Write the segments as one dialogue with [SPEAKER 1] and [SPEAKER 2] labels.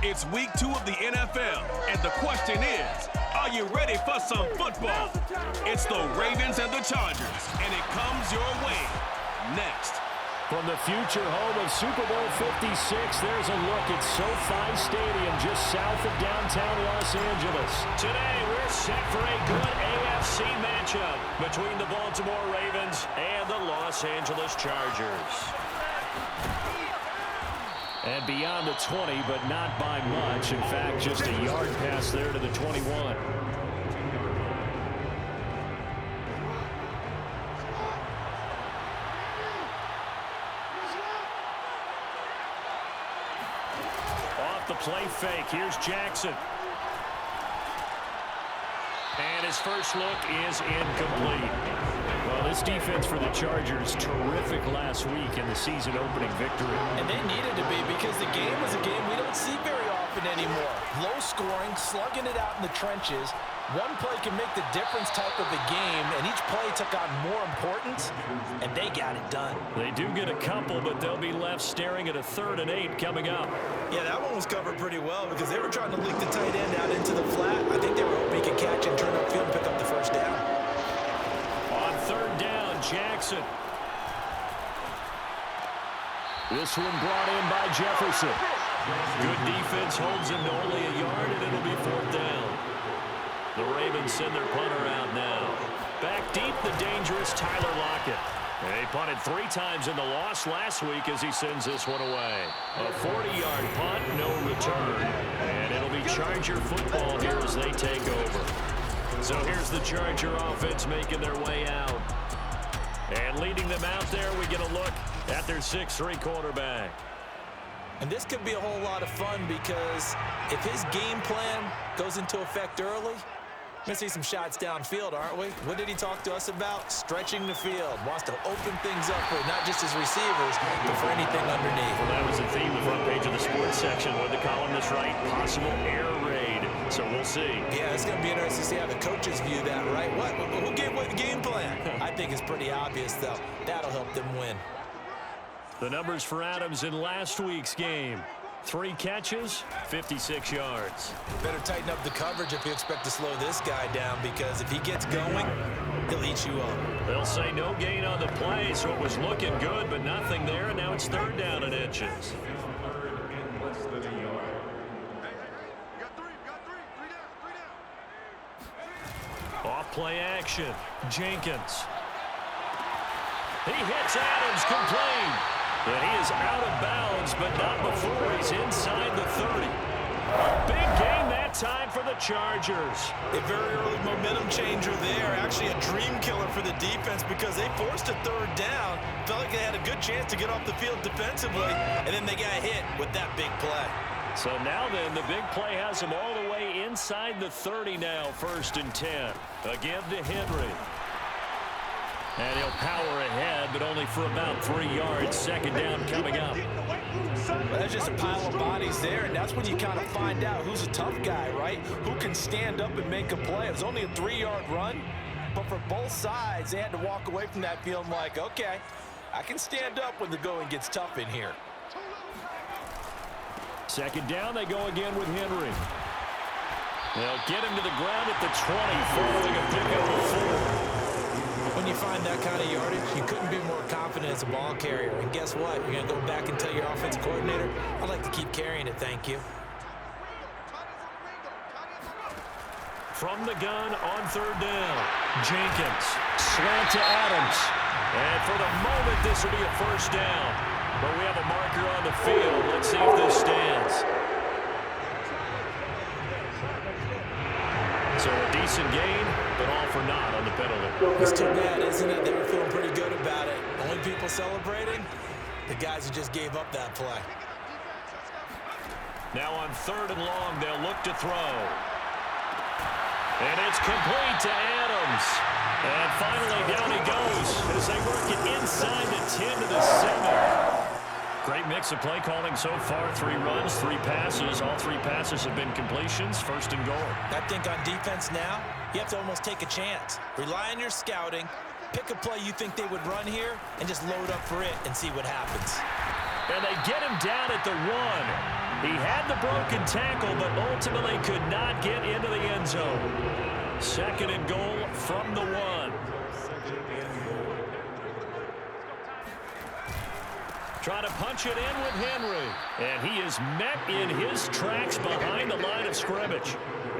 [SPEAKER 1] It's week 2 of the NFL, and the question is, are you ready for some football? It's the Ravens and the Chargers, and it comes your way next.
[SPEAKER 2] From the future home of Super Bowl 56, there's a look at SoFi Stadium just south of downtown Los Angeles. Today, we're set for a good AFC matchup between the Baltimore Ravens and the Los Angeles Chargers. And beyond the 20, but not by much. In fact, just a yard pass there to the 21. Off the play fake, here's Jackson. And his first look is incomplete. Well, this defense for the Chargers, terrific last week in the season-opening victory.
[SPEAKER 3] And they needed to be because the game was a game we don't see very often anymore. Low scoring, slugging it out in the trenches. One play can make the difference type of a game, and each play took on more importance, and they got it done.
[SPEAKER 2] They do get a couple, but they'll be left staring at a 3rd and 8 coming up.
[SPEAKER 3] Yeah, that one was covered pretty well because they were trying to leak the tight end out into the flat. I think they were hoping he could catch and turn upfield and pick up the first down.
[SPEAKER 2] On 3rd down, Jackson. This one brought in by Jefferson. Good defense holds him to only a yard, and it'll be 4th down. The Ravens send their punter out now. Back deep, the dangerous Tyler Lockett. He punted 3 times in the loss last week as he sends this one away. A 40-yard punt, no return. And it'll be Charger football here as they take over. So here's the Charger offense making their way out. And leading them out there, we get a look at their 6'3" quarterback.
[SPEAKER 3] And this could be a whole lot of fun because if his game plan goes into effect early, we're going to see some shots downfield, aren't we? What did he talk to us about? Stretching the field. Wants to open things up for not just his receivers, but for anything underneath.
[SPEAKER 2] Well, that was the theme, the front page of the sports section, where the columnist write possible air raid. So we'll see.
[SPEAKER 3] Yeah, it's going to be interesting to see how the coaches view that, right? Who gave away the game plan? I think it's pretty obvious, though. That'll help them win.
[SPEAKER 2] The numbers for Adams in last week's game. 3 catches, 56 yards.
[SPEAKER 3] Better tighten up the coverage if you expect to slow this guy down, because if he gets going, he'll eat you up.
[SPEAKER 2] They'll say no gain on the play, so it was looking good, but nothing there, and now it's 3rd down and inches. Off play action, Jenkins. He hits Adams, complete. And he is out of bounds, but not before he's inside the 30. A big game that time for the Chargers.
[SPEAKER 3] A very early momentum changer there. Actually a dream killer for the defense because they forced a 3rd down. Felt like they had a good chance to get off the field defensively, and then they got hit with that big play.
[SPEAKER 2] So now then, the big play has him all the way inside the 30 now, 1st and 10. A give to Henry. And he'll power ahead, but only for about 3 yards. 2nd down coming up.
[SPEAKER 3] Well, there's just a pile of bodies there, and that's when you kind of find out who's a tough guy, right? Who can stand up and make a play. It was only a 3-yard run, but for both sides, they had to walk away from that feeling like, okay, I can stand up when the going gets tough in here.
[SPEAKER 2] 2nd down, they go again with Henry. They'll get him to the ground at the 20, following a pickup of 4.
[SPEAKER 3] When you find that kind of yardage, you couldn't be more confident as a ball carrier. And guess what? You're going to go back and tell your offensive coordinator, I'd like to keep carrying it, thank you.
[SPEAKER 2] From the gun on 3rd down, Jenkins. Slant to Adams. And for the moment, this will be a 1st down. But we have a marker on the field. Let's see if this stands. So a decent gain, but all for naught on the penalty.
[SPEAKER 3] It's too bad, isn't it? They were feeling pretty good about it. Only people celebrating, the guys who just gave up that play.
[SPEAKER 2] Now on 3rd and long, they'll look to throw. And it's complete to Adams. And finally, down he goes as they work it inside the 10 to the 7. Great mix of play calling so far. 3 runs, 3 passes. All 3 passes have been completions. 1st and goal.
[SPEAKER 3] I think on defense now, you have to almost take a chance. Rely on your scouting. Pick a play you think they would run here and just load up for it and see what happens.
[SPEAKER 2] And they get him down at the 1. He had the broken tackle, but ultimately could not get into the end zone. 2nd and goal from the 1. Trying to punch it in with Henry. And he is met in his tracks behind the line of scrimmage.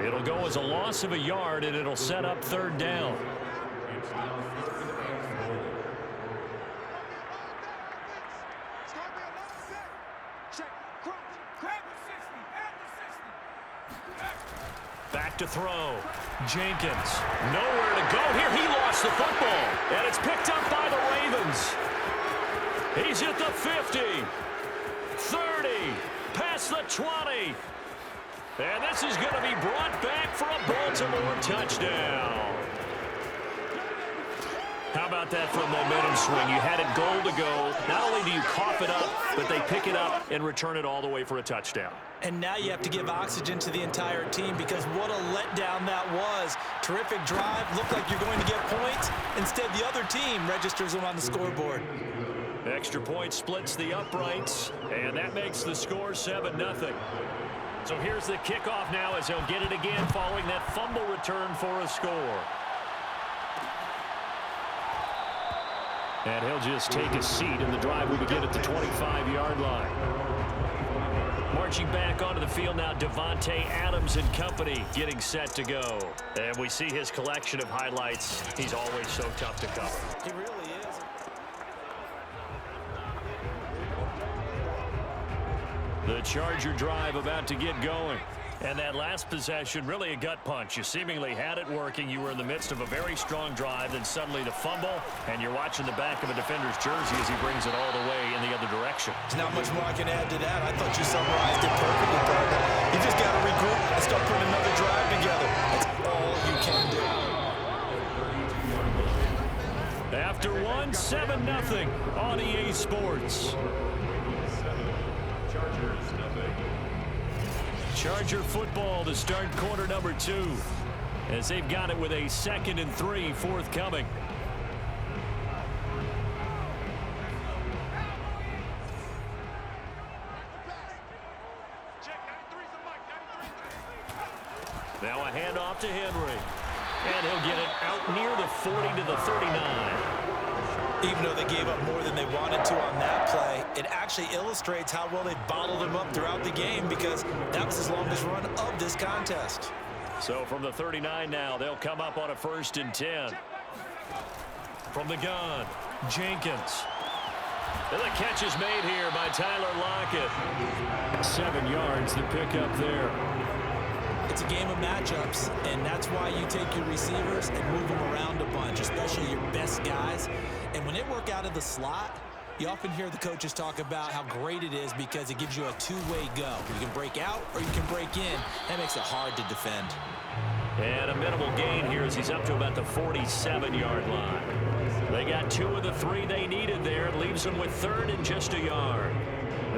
[SPEAKER 2] It'll go as a loss of a yard, and it'll set up 3rd down. Back to throw. Jenkins. Nowhere to go here. He lost the football. And it's picked up by the Ravens. He's at the 50. 30. Past the 20. And this is going to be brought back for a Baltimore touchdown. How about that for a momentum swing? You had it goal to go. Not only do you cough it up, but they pick it up and return it all the way for a touchdown.
[SPEAKER 3] And now you have to give oxygen to the entire team because what a letdown that was. Terrific drive. Looked like you're going to get points. Instead, the other team registers them on the scoreboard.
[SPEAKER 2] Extra point splits the uprights, and that makes the score 7-0. So here's the kickoff now as he'll get it again following that fumble return for a score. And he'll just take a seat, and the drive will begin at the 25-yard line. Marching back onto the field now, Devontae Adams and company getting set to go. And we see his collection of highlights. He's always so tough to cover.
[SPEAKER 3] He really is.
[SPEAKER 2] The Charger drive about to get going. And that last possession, really a gut punch. You seemingly had it working. You were in the midst of a very strong drive, then suddenly the fumble, and you're watching the back of a defender's jersey as he brings it all the way in the other direction.
[SPEAKER 3] There's not much more I can add to that. I thought you summarized it perfectly, partner. You just got to regroup and start putting another drive together. That's all you can do.
[SPEAKER 2] After one, 7-0 on EA Sports. Charger football to start quarter number 2 as they've got it with a 2nd and 3 forthcoming. Now a handoff to Henry. And he'll get it out near the 40 to the 39.
[SPEAKER 3] Even though they gave up more than they wanted to on that play, it actually illustrates how well they bottled him up throughout the game because that was his longest run of this contest.
[SPEAKER 2] So from the 39 now, they'll come up on a 1st and 10. From the gun, Jenkins. And the catch is made here by Tyler Lockett. 7 yards, the pickup there.
[SPEAKER 3] It's a game of matchups, and that's why you take your receivers and move them around a bunch, especially your best guys. And when they work out of the slot, you often hear the coaches talk about how great it is because it gives you a two-way go. You can break out or you can break in. That makes it hard to defend.
[SPEAKER 2] And a minimal gain here as he's up to about the 47-yard line. They got 2 of the 3 they needed there. It leaves them with 3rd and just a yard.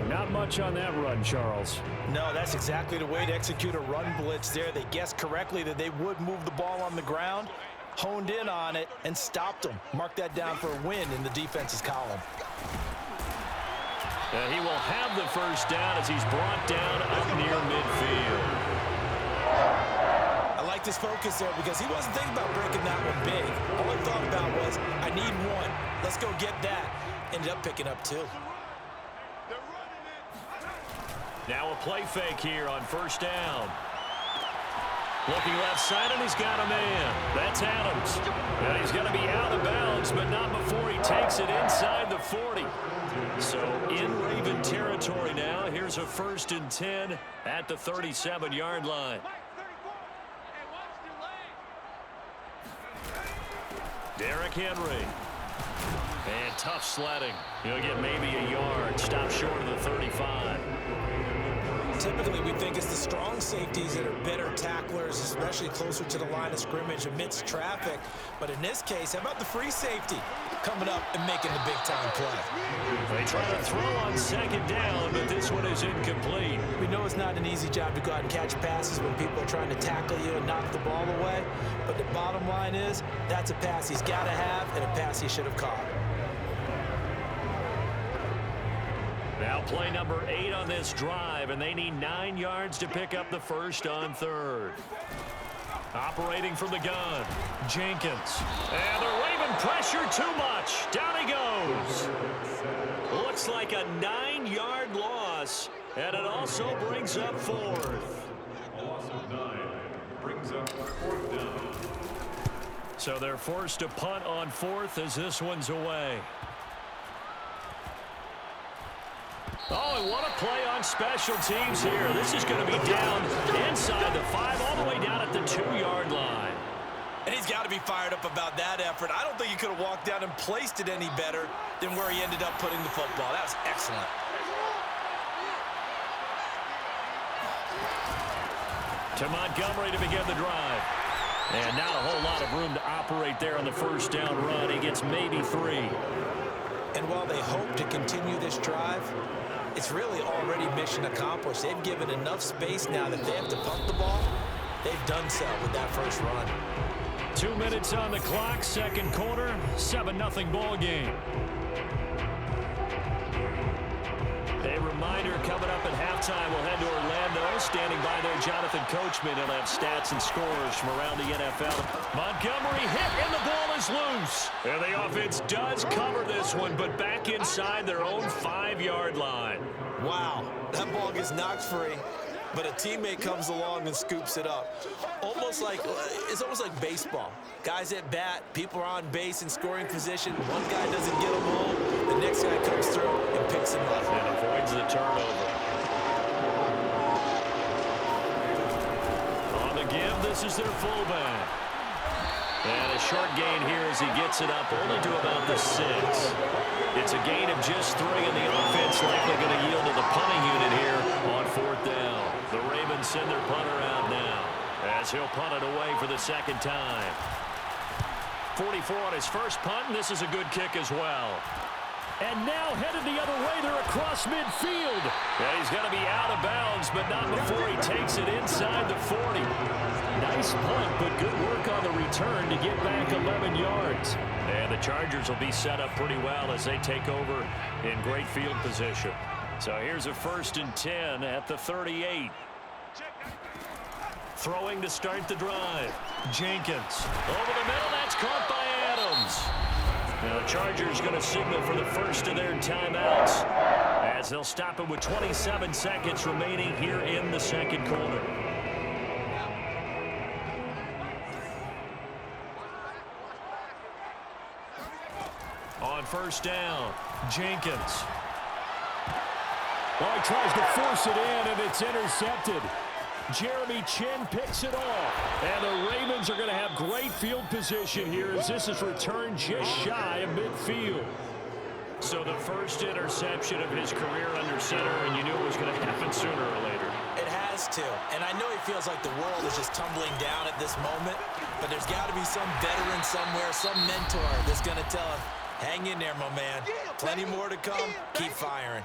[SPEAKER 2] Not much on that run, Charles.
[SPEAKER 3] No, that's exactly the way to execute a run blitz there. They guessed correctly that they would move the ball on the ground, honed in on it, and stopped them. Mark that down for a win in the defense's column.
[SPEAKER 2] And he will have the 1st down as he's brought down up near midfield.
[SPEAKER 3] I like this focus there because he wasn't thinking about breaking that one big. All I thought about was, I need 1. Let's go get that. Ended up picking up 2.
[SPEAKER 2] Now a play fake here on 1st down. Looking left side, and he's got a man. That's Adams. And he's going to be out of bounds, but not before he takes it inside the 40. So in Raven territory now. Here's a 1st and 10 at the 37-yard line. Derrick Henry. And tough sledding. He'll get maybe a yard. Stop short of the 35.
[SPEAKER 3] Typically, we think it's the strong safeties that are better tacklers, especially closer to the line of scrimmage amidst traffic. But in this case, how about the free safety coming up and making the big-time play?
[SPEAKER 2] They try to throw on 2nd down, but this one is incomplete.
[SPEAKER 3] We know it's not an easy job to go out and catch passes when people are trying to tackle you and knock the ball away. But the bottom line is, that's a pass he's got to have and a pass he should have caught.
[SPEAKER 2] Now play number 8 on this drive, and they need 9 yards to pick up the first on third. Operating from the gun, Jenkins. And they're waving pressure too much. Down he goes. Looks like a 9-yard loss, and it also brings up fourth.
[SPEAKER 4] Loss of 9 brings up fourth down.
[SPEAKER 2] So they're forced to punt on fourth as this one's away. Oh, and what a play on special teams here. This is going to be down inside the 5, all the way down at the 2-yard line.
[SPEAKER 3] And he's got to be fired up about that effort. I don't think he could have walked down and placed it any better than where he ended up putting the football. That was excellent.
[SPEAKER 2] To Montgomery to begin the drive. And not a whole lot of room to operate there on the first down run. He gets maybe 3.
[SPEAKER 3] And while they hope to continue this drive, it's really already mission accomplished. They've given enough space now that they have to punt the ball. They've done so with that first run.
[SPEAKER 2] 2 minutes on the clock, second quarter, 7-0 ball game. A reminder coming up at halftime, we'll head to Orlando. Standing by there, Jonathan Coachman. He'll have stats and scores from around the NFL. Montgomery hit, and the ball is loose. And the offense does cover this one, but back inside their own 5-yard line.
[SPEAKER 3] Wow, that ball gets knocked free, but a teammate comes along and scoops it up. It's almost like baseball. Guys at bat, people are on base in scoring position. One guy doesn't get him home. The next guy comes through and picks him up.
[SPEAKER 2] And avoids the turnover. On the give, this is their fullback. And a short gain here as he gets it up only to about the 6. It's a gain of just 3, and the offense likely going to yield to the punting unit here on fourth down. The Ravens send their punter out now as he'll punt it away for the second time. 44 on his first punt, and this is a good kick as well. And now headed the other way, they're across midfield. And he's going to be out of bounds, but not before he takes it inside the 40. Nice punt, but good work on the return to get back 11 yards. And the Chargers will be set up pretty well as they take over in great field position. So here's a 1st and 10 at the 38. Throwing to start the drive. Jenkins. Over the middle, that's caught by Adams. Now the Chargers going to signal for the first of their timeouts as they'll stop it with 27 seconds remaining here in the second quarter. On first down, Jenkins. Well, he tries to force it in, and it's intercepted. Jeremy Chin picks it off. And the Ravens are going to have great field position here as this is returned just shy of midfield. So the first interception of his career under center, and you knew it was going to happen sooner or later.
[SPEAKER 3] It has to. And I know he feels like the world is just tumbling down at this moment, but there's got to be some veteran somewhere, some mentor that's going to tell him, hang in there, my man. Plenty more to come. Keep firing.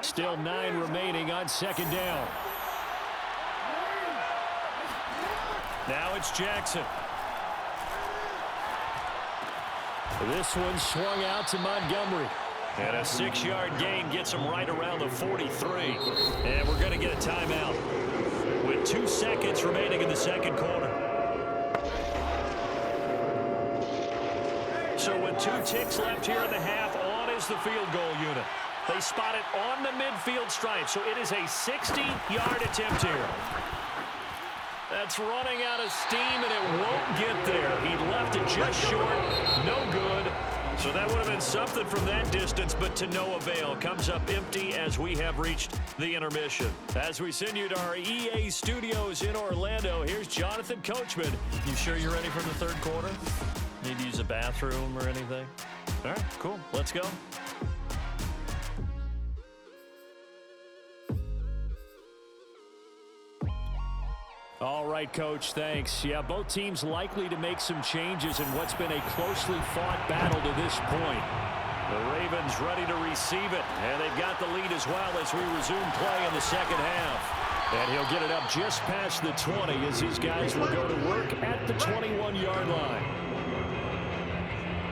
[SPEAKER 2] Still 9 remaining on second down. Now it's Jackson. This one swung out to Montgomery. And a 6-yard gain gets him right around the 43. And we're going to get a timeout with 2 seconds remaining in the second quarter. So with 2 ticks left here in the half, on is the field goal unit. They spot it on the midfield stripe, so it is a 60-yard attempt here. That's running out of steam, and it won't get there. He left it just short. No good. So that would have been something from that distance, but to no avail. Comes up empty as we have reached the intermission. As we send you to our EA studios in Orlando, here's Jonathan Coachman. You sure you're ready for the third quarter? Need to use a bathroom or anything? All right, cool. Let's go. All right, Coach, thanks. Yeah, both teams likely to make some changes in what's been a closely fought battle to this point. The Ravens ready to receive it, and they've got the lead as well as we resume play in the second half. And he'll get it up just past the 20 as his guys will go to work at the 21-yard line.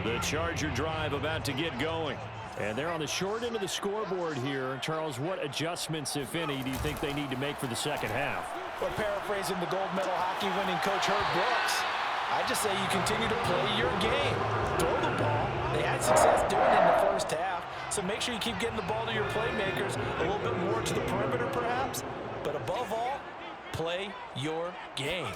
[SPEAKER 2] The Charger drive about to get going. And they're on the short end of the scoreboard here. Charles, what adjustments, if any, do you think they need to make for the second half?
[SPEAKER 3] Well, paraphrasing the gold medal hockey winning coach Herb Brooks, I just say you continue to play your game. Throw the ball. They had success doing it in the first half, so make sure you keep getting the ball to your playmakers, a little bit more to the perimeter perhaps, but above all, play your game.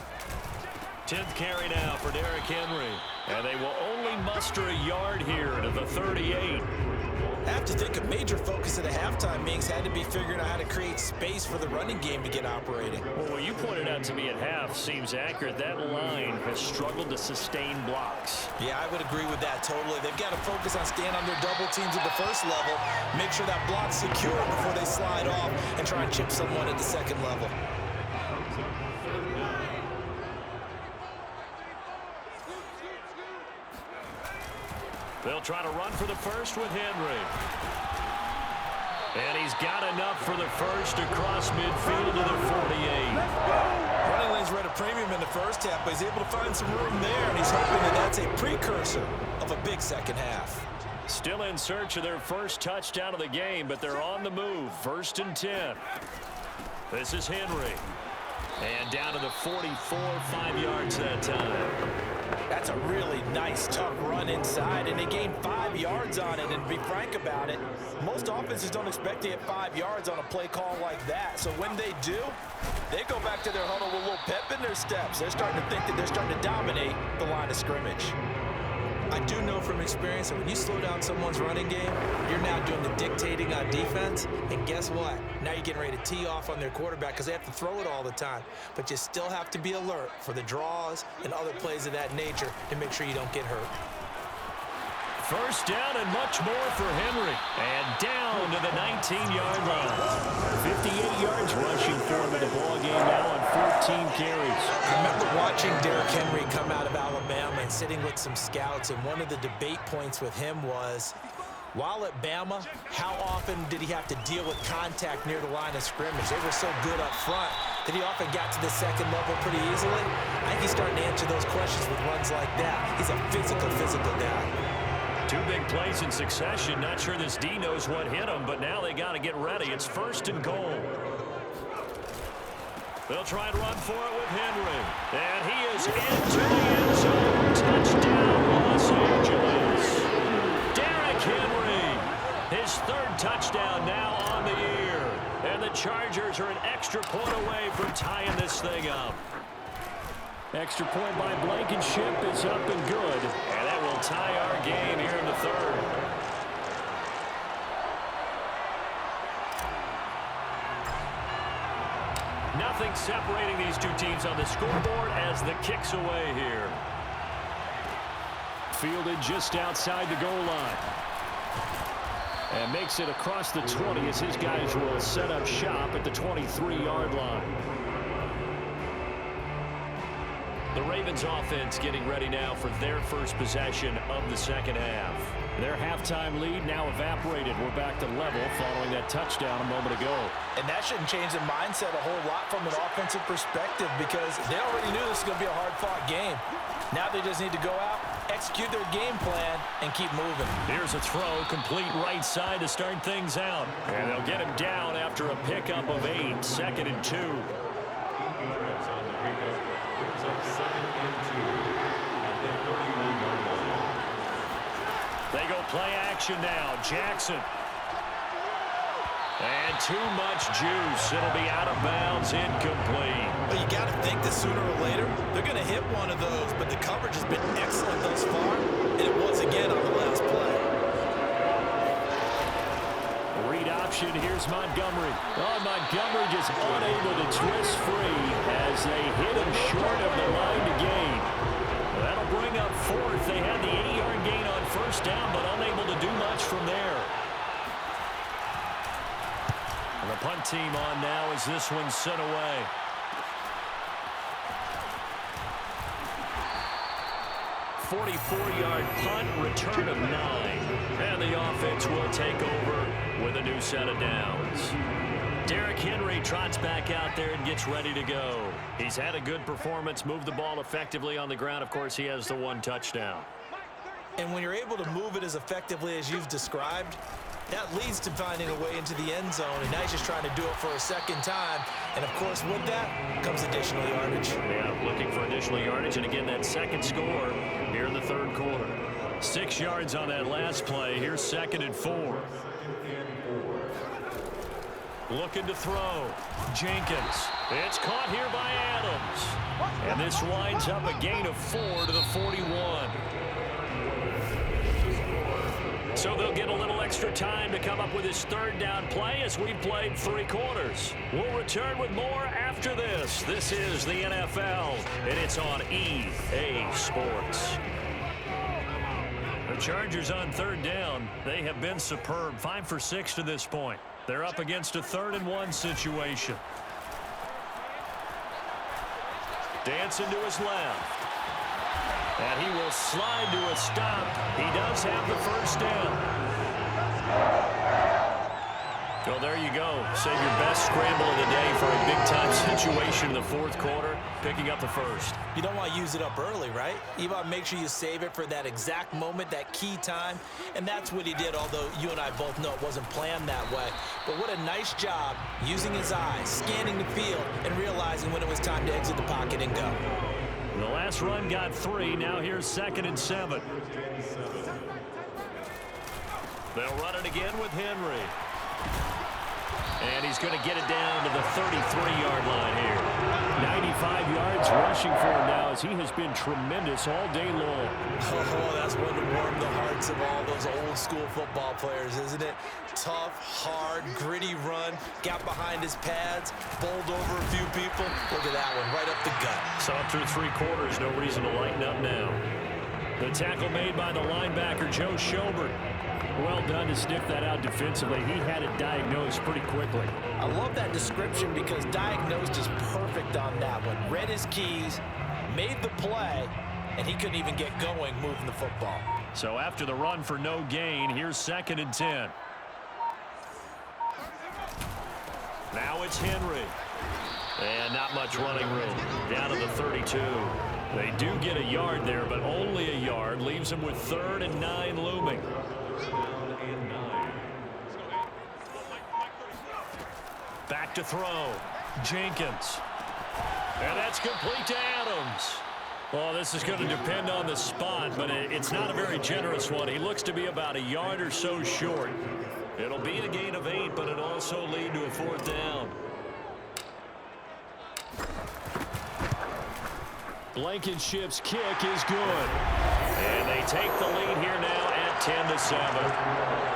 [SPEAKER 2] 10th carry now for Derrick Henry. And they will only muster a yard here to the 38.
[SPEAKER 3] I have to think a major focus at the halftime meetings had to be figuring out how to create space for the running game to get operating.
[SPEAKER 2] Well, what you pointed out to me at half seems accurate. That line has struggled to sustain blocks.
[SPEAKER 3] Yeah, I would agree with that totally. They've got to focus on staying on their double teams at the first level, make sure that block's secure before they slide off, and try and chip someone at the second level.
[SPEAKER 2] They'll try to run for the first with Henry. And he's got enough for the first across midfield to the 48.
[SPEAKER 3] Running lanes were at a premium in the first half, but he's able to find some room there, and he's hoping that that's a precursor of a big second half.
[SPEAKER 2] Still in search of their first touchdown of the game, but they're on the move. 1st and 10. This is Henry. And down to the 44, 5 yards that time.
[SPEAKER 3] That's a really nice, tough run inside, and they gained 5 yards on it. And to be frank about it, most offenses don't expect to get 5 yards on a play call like that. So when they do, they go back to their huddle with a little pep in their steps. They're starting to think that they're starting to dominate the line of scrimmage. I do know from experience that when you slow down someone's running game, you're now doing the dictating on defense. And guess what? Now you're getting ready to tee off on their quarterback because they have to throw it all the time. But you still have to be alert for the draws and other plays of that nature to make sure you don't get hurt.
[SPEAKER 2] First down and much more for Henry. And down to the 19-yard line. 58 yards rushing for him in the ballgame now on 14 carries.
[SPEAKER 3] I remember watching Derrick Henry come out of Alabama and sitting with some scouts, and one of the debate points with him was, while at Bama, how often did he have to deal with contact near the line of scrimmage? They were so good up front that he often got to the second level pretty easily. I think he's starting to answer those questions with runs like that. He's a physical guy.
[SPEAKER 2] 2 big plays in succession. Not sure this D knows what hit him, but now they got to get ready. It's 1st and goal. They'll try and run for it with Henry. And he is into the end zone. Touchdown, Los Angeles. Derrick Henry, his 3rd touchdown now on the year. And the Chargers are an extra point away from tying this thing up. Extra point by Blankenship is up and good. And that will tie our game here in the 3rd. Nothing separating these two teams on the scoreboard as the kick's away here. Fielded just outside the goal line. And makes it across the 20 as his guys will set up shop at the 23-yard line. The Ravens offense getting ready now for their first possession of the second half. Their halftime lead now evaporated. We're back to level following that touchdown a moment ago.
[SPEAKER 3] And that shouldn't change the mindset a whole lot from an offensive perspective because they already knew this was going to be a hard-fought game. Now they just need to go out, execute their game plan, and keep moving.
[SPEAKER 2] Here's a throw, complete right side to start things out. And they'll get him down after a pickup of 8, 2nd and 2. They go play action now. Jackson. And too much juice. It'll be out of bounds, incomplete.
[SPEAKER 3] But you got to think that sooner or later, they're going to hit one of those. But the coverage has been excellent thus far. And it was again on the last play.
[SPEAKER 2] Read option. Here's Montgomery. Oh, Montgomery just unable to twist free as they hit him short of the line to gain. That'll bring up 4th. They had the 80-yard gain on first down, but unable to do much from there. And the punt team on now as this one's sent away. A 44-yard punt, return of 9. And the offense will take over with a new set of downs. Derrick Henry trots back out there and gets ready to go. He's had a good performance, moved the ball effectively on the ground. Of course, he has the 1 touchdown.
[SPEAKER 3] And when you're able to move it as effectively as you've described, that leads to finding a way into the end zone, and now he's just trying to do it for a second time. And, of course, with that comes additional yardage.
[SPEAKER 2] Yeah, looking for additional yardage, and again, that second score here in the third quarter. 6 yards on that last play. Here's 2nd and 4. Looking to throw. Jenkins. It's caught here by Adams. And this winds up a gain of 4 to the 41. So they'll get a little extra time to come up with his third down play as we've played 3 quarters. We'll return with more after this. This is the NFL, and it's on EA Sports. The Chargers on third down. They have been superb. 5 for 6 to this point. They're up against a 3rd and 1 situation. Dancing to his left. And he will slide to a stop. He does have the first down. Well, there you go. Save your best scramble of the day for a big-time situation in the 4th quarter, picking up the first.
[SPEAKER 3] You don't want to use it up early, right? You want to make sure you save it for that exact moment, that key time, and that's what he did, although you and I both know it wasn't planned that way. But what a nice job using his eyes, scanning the field, and realizing when it was time to exit the pocket and go.
[SPEAKER 2] The last run got 3. Now here's 2nd and 7. They'll run it again with Henry. And he's going to get it down to the 33-yard line here. 95 yards rushing for him now as he has been tremendous all day long.
[SPEAKER 3] Oh, that's one to warm the hearts of all those old-school football players, isn't it? Tough, hard, gritty run, got behind his pads, bowled over a few people. Look at that one, right up the gut.
[SPEAKER 2] So through 3 quarters, no reason to lighten up now. The tackle made by the linebacker, Joe Schobert. Well done to sniff that out defensively. He had it diagnosed pretty quickly.
[SPEAKER 3] I love that description because diagnosed is perfect on that one. Read his keys, made the play, and he couldn't even get going moving the football.
[SPEAKER 2] So after the run for no gain, here's 2nd and 10. Now it's Henry. And not much running room. Down to the 32. They do get a yard there, but only a yard. Leaves them with 3rd and 9 looming. Back to throw. Jenkins. And that's complete to Adams. Well, this is going to depend on the spot, but it's not a very generous one. He looks to be about a yard or so short. It'll be a gain of 8, but it'll also lead to a 4th down. Blankenship's kick is good. And they take the lead here now at 10-7.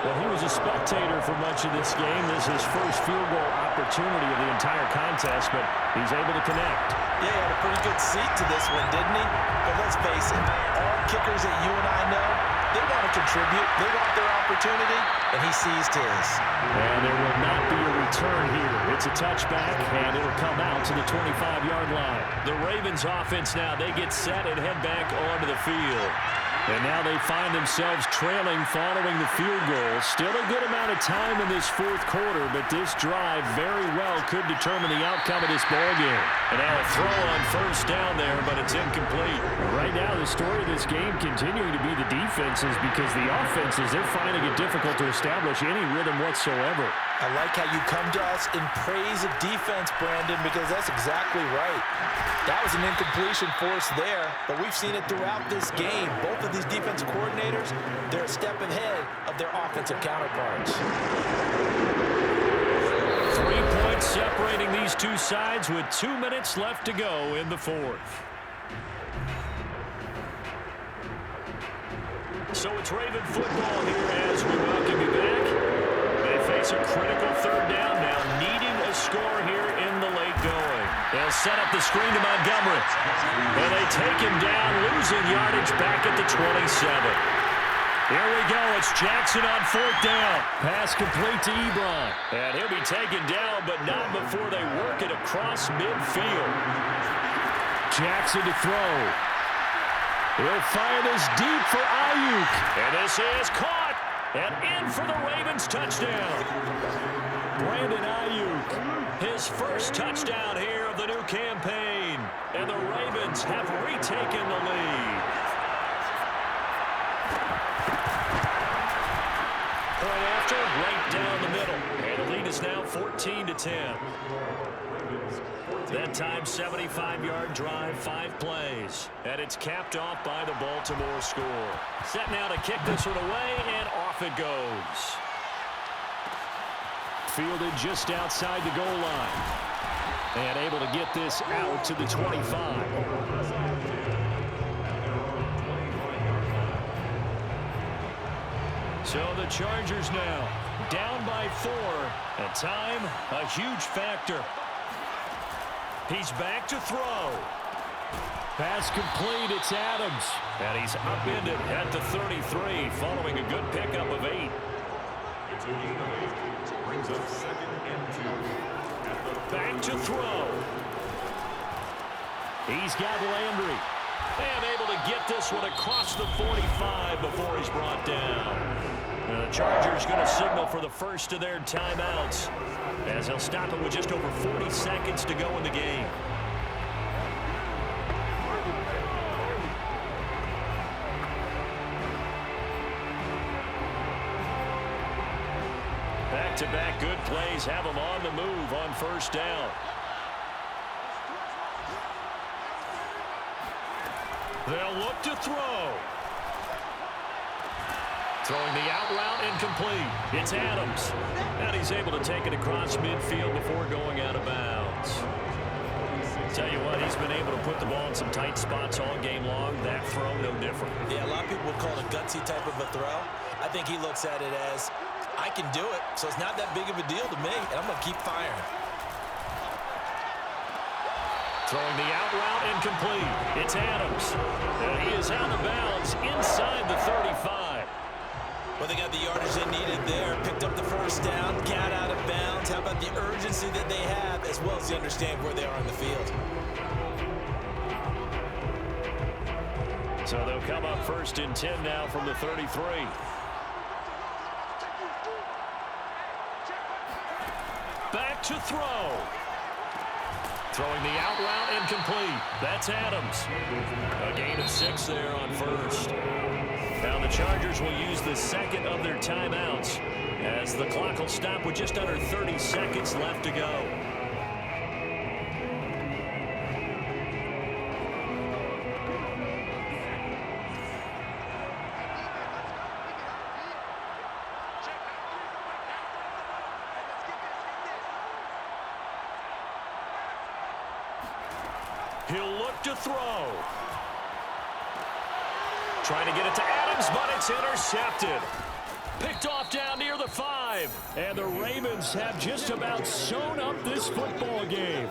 [SPEAKER 2] Well, he was a spectator for much of this game. This is his first field goal opportunity of the entire contest, but he's able to connect.
[SPEAKER 3] Yeah, he had a pretty good seat to this one, didn't he? But let's face it, all kickers that you and I know, they want to contribute. They want their opportunity, and he seized his.
[SPEAKER 2] And there will not be a return here. It's a touchback, and it'll come out to the 25-yard line. The Ravens offense now, they get set and head back onto the field. And now they find themselves trailing following the field goal. Still a good amount of time in this 4th quarter, but this drive very well could determine the outcome of this ballgame. And now a throw on 1st down there, but it's incomplete. Right now, the story of this game continuing to be the defenses because the offenses, they're finding it difficult to establish any rhythm whatsoever.
[SPEAKER 3] I like how you come to us in praise of defense, Brandon, because that's exactly right. That was an incompletion force there, but we've seen it throughout this game. Both of these defensive coordinators, they're a step ahead of their offensive counterparts.
[SPEAKER 2] 3 points separating these two sides with 2 minutes left to go in the 4th. So it's Raven football here as we welcome you back. They face a critical 3rd down now, needing a score here in the late going. They'll set up the screen to Montgomery. And they take him down, losing yardage back at the 27. Here we go. It's Jackson on 4th down. Pass complete to Ebron. And he'll be taken down, but not before they work it across midfield. Jackson to throw. He'll fire this deep for Ayuk. And this is caught. And in for the Ravens touchdown. Brandon Ayuk, his first touchdown here of the new campaign. And the Ravens have retaken the lead. is now 14-10. That time, 75-yard drive, 5 plays. And it's capped off by the Baltimore score. Set now to kick this one away, and off it goes. Fielded just outside the goal line. And able to get this out to the 25. So the Chargers now down by 4. And time, a huge factor. He's back to throw. Pass complete, it's Adams. And he's upended at the 33 following a good pickup of 8.
[SPEAKER 4] It's a gain of 8. Brings up 2nd and 2.
[SPEAKER 2] Back to throw. He's got Landry. And able to get this one across the 45 before he's brought down. And the Chargers going to signal for the first of their timeouts, as he'll stop it with just over 40 seconds to go in the game. Back-to-back good plays have him on the move on first down. They'll look to throw. Throwing the out route incomplete. It's Adams. And he's able to take it across midfield before going out of bounds. Tell you what, he's been able to put the ball in some tight spots all game long. That throw, no different.
[SPEAKER 3] Yeah, a lot of people would call it a gutsy type of a throw. I think he looks at it as, I can do it, so it's not that big of a deal to me, and I'm going to keep firing.
[SPEAKER 2] Throwing the out route incomplete. It's Adams. And he is out of bounds inside the 35.
[SPEAKER 3] Well, they got the yardage they needed there. Picked up the first down. Got out of bounds. How about the urgency that they have, as well as they understand where they are on the field.
[SPEAKER 2] So they'll come up 1st and 10 now from the 33. Back to throw. Throwing the out route incomplete. That's Adams. A gain of 6 there on first. Now the Chargers will use the second of their timeouts, as the clock will stop with just under 30 seconds left to go. He'll look to throw. Trying to get it to Adams, but it's intercepted. Picked off down near the 5. And the Ravens have just about sewn up this football game.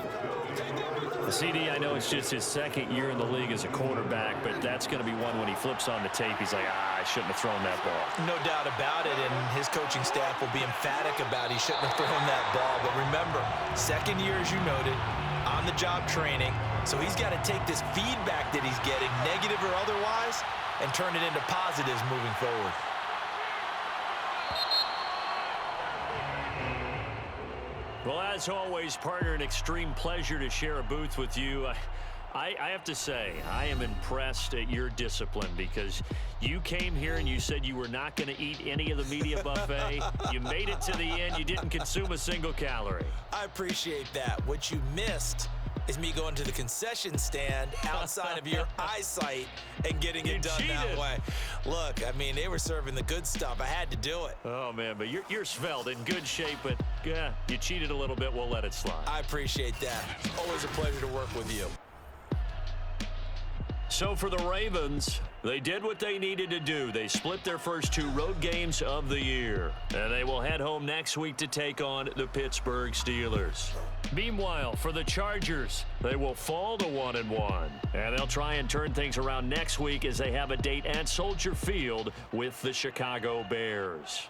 [SPEAKER 2] The CD, I know it's just his 2nd year in the league as a quarterback, but that's going to be one when he flips on the tape, he's like, I shouldn't have thrown that ball.
[SPEAKER 3] No doubt about it, and his coaching staff will be emphatic about he shouldn't have thrown that ball. But remember, 2nd year, as you noted, on-the-job training, so he's got to take this feedback that he's getting, negative or otherwise, and turn it into positives moving forward.
[SPEAKER 2] Well, as always, partner, an extreme pleasure to share a booth with you. I have to say, I am impressed at your discipline, because you came here and you said you were not going to eat any of the media buffet. You made it to the end. You didn't consume a single calorie.
[SPEAKER 3] I appreciate that. What you missed is me going to the concession stand outside of your eyesight and getting it done that way. Look, I mean, they were serving the good stuff. I had to do it.
[SPEAKER 2] Oh, man, but you're svelte, in good shape, but yeah, you cheated a little bit. We'll let it slide.
[SPEAKER 3] I appreciate that. Always a pleasure to work with you.
[SPEAKER 2] So for the Ravens, they did what they needed to do. They split their first 2 road games of the year, and they will head home next week to take on the Pittsburgh Steelers. Meanwhile, for the Chargers, they will fall to 1-1, and they'll try and turn things around next week as they have a date at Soldier Field with the Chicago Bears.